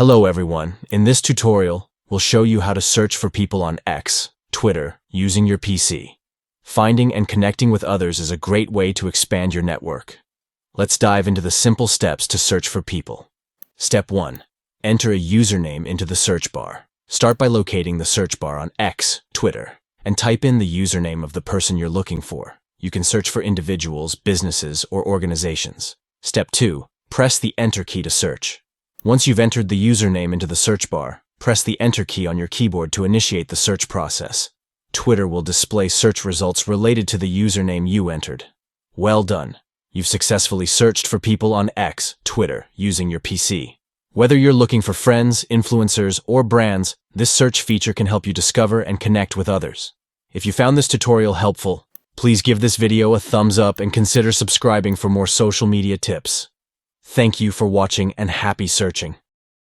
Hello everyone, in this tutorial, we'll show you how to search for people on X, Twitter, using your PC. Finding and connecting with others is a great way to expand your network. Let's dive into the simple steps to search for people. Step 1. Enter a username into the search bar. Start by locating the search bar on X, Twitter, and type in the username of the person you're looking for. You can search for individuals, businesses, or organizations. Step 2. Press the Enter key to search. Once you've entered the username into the search bar, press the Enter key on your keyboard to initiate the search process. Twitter will display search results related to the username you entered. Well done! You've successfully searched for people on X, Twitter, using your PC. Whether you're looking for friends, influencers, or brands, this search feature can help you discover and connect with others. If you found this tutorial helpful, please give this video a thumbs up and consider subscribing for more social media tips. Thank you for watching and happy searching.